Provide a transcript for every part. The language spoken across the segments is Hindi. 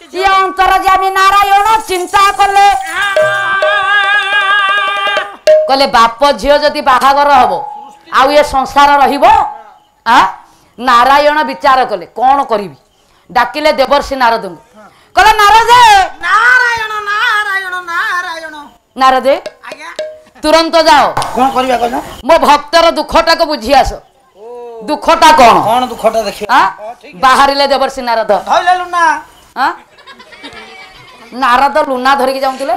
ये अंतरजामी नारायण चिंता कले कले बाप झील जदि बाहागर हम आउ ये संसार रहिबो आ नारायण विचार कले कौन करी डाकिले देवर्षि नारद कले नारद नारायण नारायण नारायण नारदे तुरंत जाओ कौन करिया कहना मो भक्तर दुखटा को बुझी आस दुखटा कौन कौन दुखटा देखियो बाहरिले देवर्षि नारद धइले लुना हां नारद लुना धरिक जाउतिले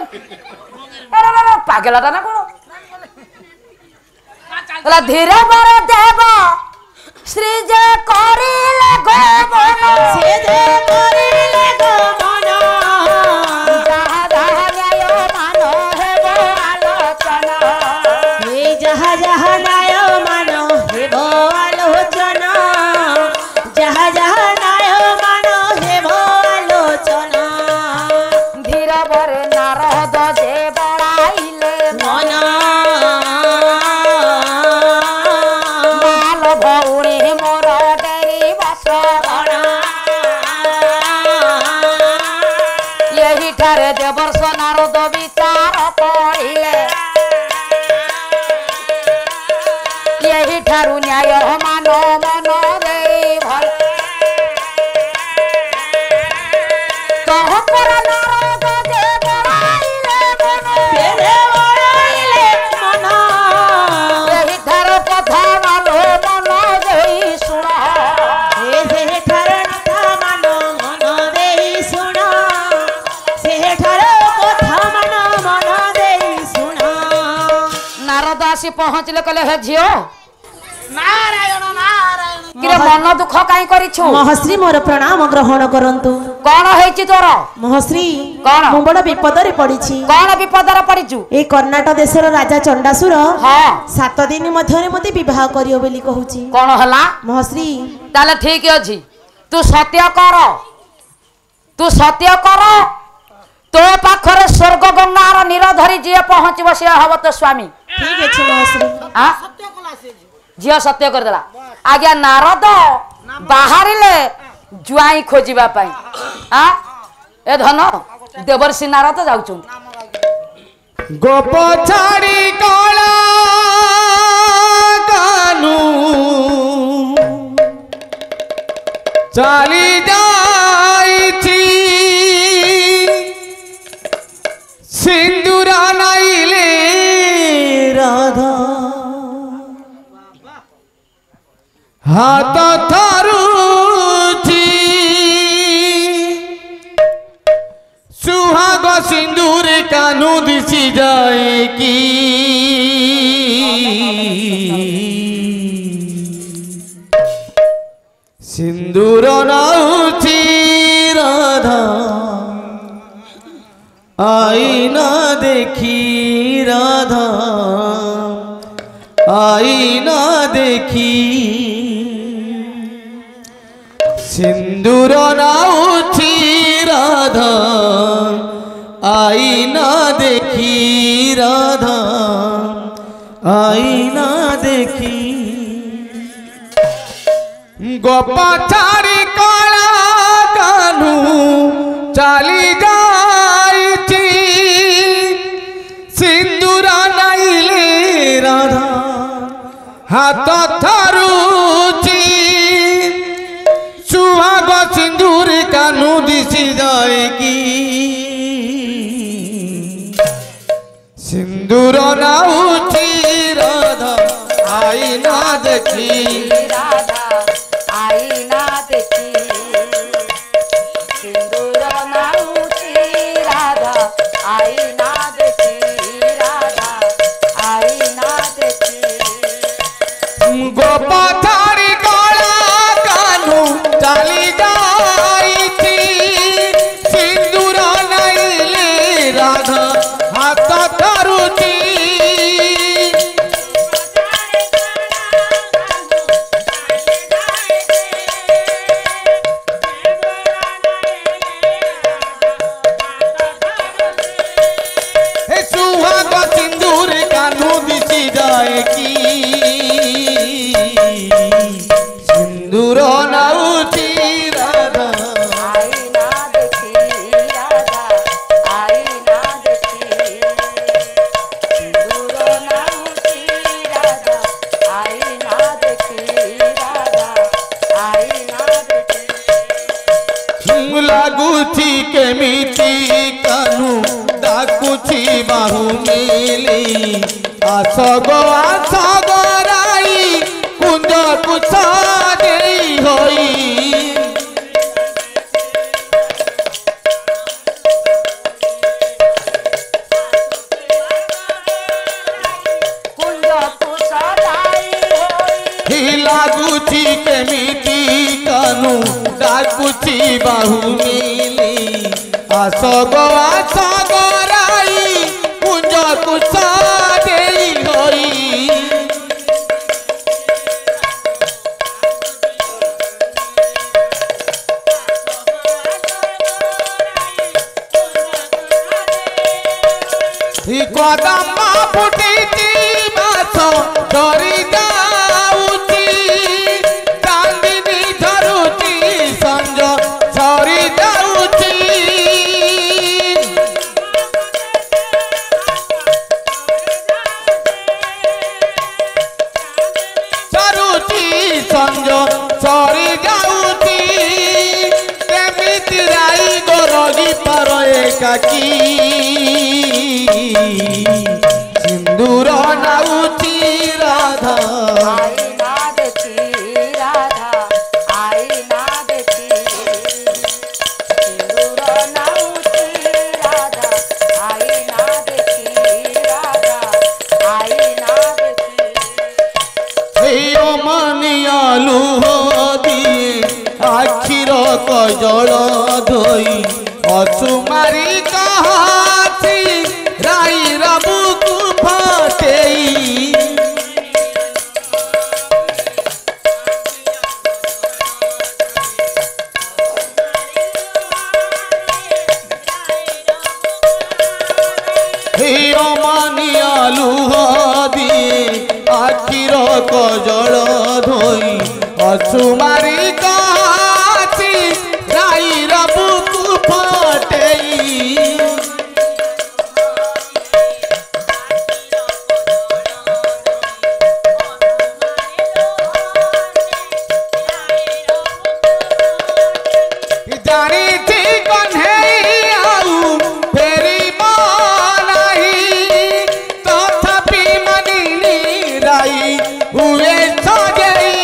पागलटा ना कोन कला धीरे बर देव श्री जे करिले गो मन से जे करिले गो मन जहा जहा न्याय मान हेबो आलोचना हे जहा जहा न्याय मान हेबो आलोचना जहा जहा न्याय मान हेबो आलोचना धीर बर नारद जे बड़ाइले मन देवर्ष नारद विचार पड़िले यही ठारू न्याय मान मन दे भल कह पर नारद जे बड़ाइले मन यही ठारू कथा मान मन दे सुना यही ठारू कथा मान मन दे सुना नारद आसी पहुँचले कहले हे झियो नारायण नारायण किरे मन दुख काई करिछु महश्री मोर प्रणाम ग्रहण करंतु कोन हेछि तोर महश्री कोन मु बड़ विपद रे पड़िछि कोन विपद रे पड़िछु ए कर्नाटक देशर राजा चंडासुर हां 7 दिन मध्य रे मते विवाह करियो बेली कहूछि कोन हला महश्री ताले ठीक अछि तू सत्य कर तो पाखरे स्वर्ग गंगार निरधरी जे पहुँचब से हब तो स्वामी ठीक अछि महश्री सत्य कला से झियो सत्य कर देला आज्ञा नारद बाहरिले जुआई खोजिबा पई आ ए धन देवर्षि नारद जाउछुं गोप छाड़ी कला कानू चली जाइछि सिंदूरा नाइले राधा हाथ थारुची सुहाग सिंदूर कानू दिसी जाएगी सिंदूर नाउची राधा आईना देखी राधा आईना देखी सिंदूर नाउची राधा आईना देखी राधा आईना देखी गोपा छाड़ी कला कानू चली जाइछि सिंदूरा नाइले राधा हाथ थारुची सुहाग सिंदूर कानू दिसी जाएगी सिंदूर नाउची राधा आईना देखी राधा आईना देखी सिंदूर नाउची राधा आईना देखी राधा आईना देखी गोपा थारी काला कानू चली जाइछि सिंदूर नाइले राधा हाथ थारुची ଲାଗୁଛି କେମିତି କାନୁ ଡାକୁଛି ବାହୁ ମିଳି ଆସ ଗରାଇ କୁଞ୍ଜକୁ ଛାଦେଇ ହୋଇ ଲାଗୁଛି କେମିତି କାନୁ ଡାକୁଛି ବାହୁ ମିଳି ଆସ ଗରାଇ କୁଞ୍ଜକୁ ଛାଦେଇ ହୋଇ କଦମ୍ବ ଫୁଟିଛି ମାଛ ଧରି ଯାଉଛି ଚାନ୍ଦିନୀ ଧରୁଛି ସଞ୍ଜ ଝରି ଯାଉଛି ଝରୁଛି ସଞ୍ଜ ଝରି ଯାଉଛି କେମିତି ରାଇ ଗରଗି ପାର ଏକାକୀ सिंदूर नाउची राधा आई ना देखी राधा आई ना देखी सिंदूर नाउची राधा आई ना देखी राधा आई ना देखी हेयो मानिया लुह दिए आखिर कजल धोई अचु मारी कहासी राई रबुकु फटेई हेयो मानिया लुह दिए आखिर कजल धोई अचु मारी कहासी राई रबुकु फटेई जानी कन्हई आऊ फेरी मनाही तथापि मनिनी राई हुए सजई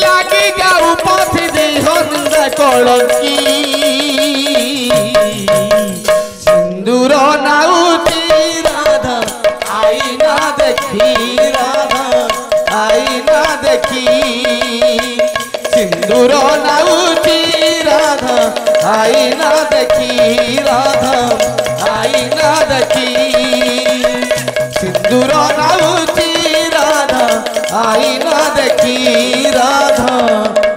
लागी जाऊ पथि दी हंद कलंकी सिंदूर नाउची राधा आई ना देखी राधा आई ना देखी सिंदूर नाउची राधा आई ना देखी राधा आई ना देखी सिंदूर नाउची राधा आई ना देखी राधा